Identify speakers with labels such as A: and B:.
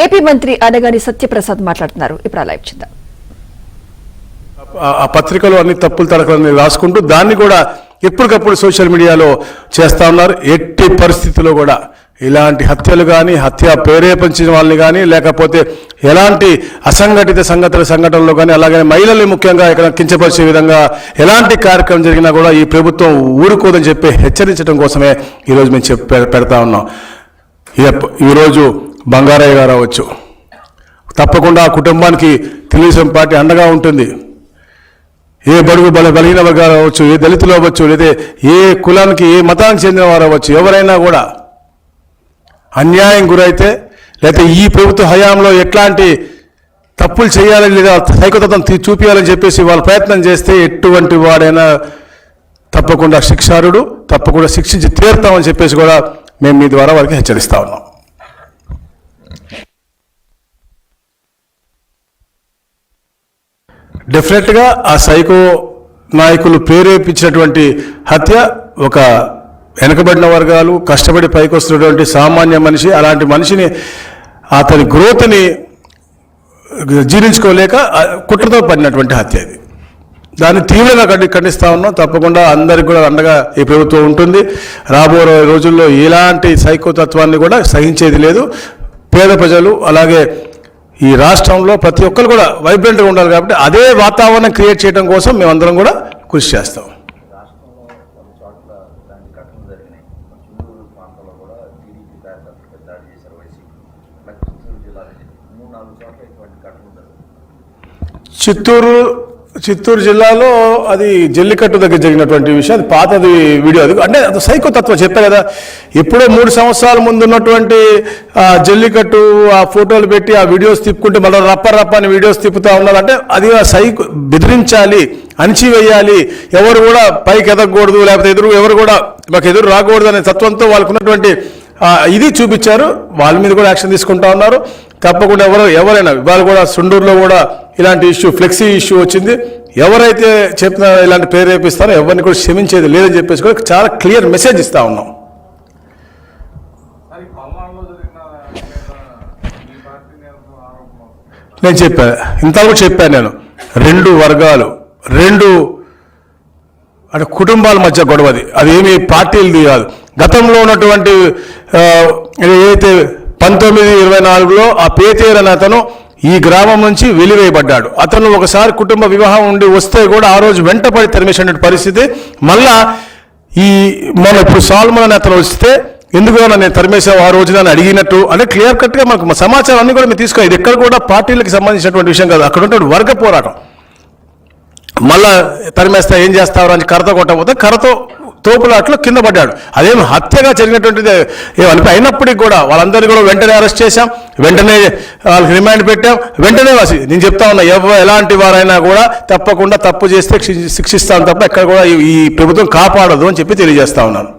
A: AP మంత్రి అనగాని సత్యప్రసాద్ మాట్లాడుతున్నారు. ఇప్పుడు లైవ్ చూద్దాం.
B: ఆ పత్రికలో అన్ని తప్పులు తడకలని రాసుకుంటూ దాన్ని కూడా ఎప్పటికప్పుడు సోషల్ మీడియాలో చేస్తా ఉన్నారు. ఎట్టి పరిస్థితుల్లో కూడా ఇలాంటి హత్యలు కానీ హత్య ప్రేరేపించిన వాళ్ళని కానీ లేకపోతే ఎలాంటి అసంఘటిత సంఘటనలో కానీ అలాగే మహిళల్ని ముఖ్యంగా ఇక్కడ కించపరిచే విధంగా ఎలాంటి కార్యక్రమం జరిగినా కూడా ఈ ప్రభుత్వం ఊరుకోదని చెప్పి హెచ్చరించడం కోసమే ఈరోజు మేము పెడతా ఉన్నాం. ఈరోజు బంగారయ్య గారు అవ్వచ్చు, తప్పకుండా ఆ కుటుంబానికి తెలుగుదేశం పార్టీ అండగా ఉంటుంది. ఏ బడుగు బలహీన వర్గాలు అవ్వచ్చు, ఏ దళితులు అవ్వచ్చు, లేదా ఏ కులానికి ఏ మతానికి చెందిన వారు అవ్వచ్చు, ఎవరైనా కూడా అన్యాయం గురైతే లేకపోతే ఈ ప్రభుత్వ హయాంలో ఎట్లాంటి తప్పులు చేయాలని లేదా సైకోతత్వం చూపించాలని చెప్పేసి వాళ్ళు ప్రయత్నం చేస్తే ఎటువంటి వాడైనా తప్పకుండా శిక్షారుడు, తప్పకుండా శిక్షించి తీరుతామని చెప్పేసి కూడా మేము మీ ద్వారా వారికి హెచ్చరిస్తా ఉన్నాం. డెఫినెట్గా ఆ సైకో నాయకులు ప్రేరేపించినటువంటి హత్య ఒక వెనకబడిన వర్గాలు కష్టపడి పైకి వస్తున్నటువంటి సామాన్య మనిషి, అలాంటి మనిషిని అతని గ్రోత్ని జీర్ణించుకోలేక కుట్రతో పడినటువంటి హత్య ఇది. దాన్ని తీవ్రంగా ఖండిస్తా ఉన్నాం. తప్పకుండా అందరికి కూడా అండగా ఈ ప్రభుత్వం ఉంటుంది. రాబోయే రోజుల్లో ఎలాంటి సైకోతత్వాన్ని కూడా సహించేది లేదు. పేద ప్రజలు అలాగే ఈ రాష్ట్రంలో ప్రతి ఒక్కరు కూడా వైబ్రెంట్గా ఉండాలి కాబట్టి అదే వాతావరణం క్రియేట్ చేయడం కోసం మేమందరం కూడా కృషి చేస్తాం. చిత్తూరు జిల్లాలో అది జల్లికట్టు దగ్గర జరిగినటువంటి విషయం. అది పాతది వీడియో. అది అంటే అది సైకోతత్వం చెప్పా కదా. ఎప్పుడో 3 సంవత్సరాల ముందు ఉన్నటువంటి జల్లికట్టు ఆ ఫోటోలు పెట్టి ఆ వీడియోస్ తిప్పుకుంటే మళ్ళీ రప్ప అని వీడియోస్ తిప్పుతూ ఉన్నారు. అంటే అది సైకో బెదిరించాలి, అణిచివేయాలి, ఎవరు కూడా పైకి ఎదగకూడదు, లేకపోతే ఎవరు కూడా మాకు ఎదురు రాకూడదు అనే తత్వంతో వాళ్ళకు ఉన్నటువంటి ఇది చూపించారు. వాళ్ళ మీద కూడా యాక్షన్ తీసుకుంటా ఉన్నారు. తప్పకుండా ఎవరైనా వాళ్ళు కూడా సుండూరులో కూడా ఇలాంటి ఇష్యూ ఫ్లెక్సీ ఇష్యూ వచ్చింది. ఎవరైతే చెప్పిన ఇలాంటి ప్రేరేపిస్తారో ఎవరిని కూడా క్షమించేది లేదని చెప్పేసి కూడా చాలా క్లియర్ మెసేజ్ ఇస్తా ఉన్నాం. నేను చెప్పాను, ఇంత కూడా చెప్పాను నేను. 2 వర్గాలు, 2 అంటే కుటుంబాల మధ్య గొడవది, అదేమి పార్టీలది కాదు. గతంలో ఉన్నటువంటి ఏదైతే 1924లో ఆ పేతేరు అనే అతను ఈ గ్రామం నుంచి వెలివేయబడ్డాడు. అతను ఒకసారి కుటుంబ వివాహం ఉండి వస్తే కూడా ఆ రోజు వెంటపడి తరిమేసిన పరిస్థితి. మళ్ళా మన ఇప్పుడు సాల్మన్ అనే అతను వస్తే ఎందుకు నేను తరిమేసావు ఆ రోజు నన్ను అడిగినట్టు అంటే క్లియర్ కట్గా మనకు సమాచారం అన్ని కూడా మేము తీసుకోవాలి. ఇది ఎక్కడ కూడా పార్టీలకు సంబంధించినటువంటి విషయం కాదు. అక్కడ ఉంటే వర్గ పోరాటం. మళ్ళా తరిమేస్తా ఏం చేస్తావు అని కర్రతో కొట్టకపోతే కర్రతో తోపులాట్లో కింద పడ్డాడు. అదేమి హత్యగా జరిగినటువంటిది అయినప్పటికీ కూడా వాళ్ళందరినీ కూడా వెంటనే అరెస్ట్ చేశాం, వెంటనే వాళ్ళకి రిమాండ్ పెట్టాం. వెంటనే నేను చెప్తా ఉన్నా, ఎలాంటి వారైనా కూడా తప్పకుండా తప్పు చేస్తే శిక్షిస్తాను తప్ప ఎక్కడ కూడా ఈ ప్రభుత్వం కాపాడదు అని చెప్పి తెలియజేస్తా ఉన్నాను.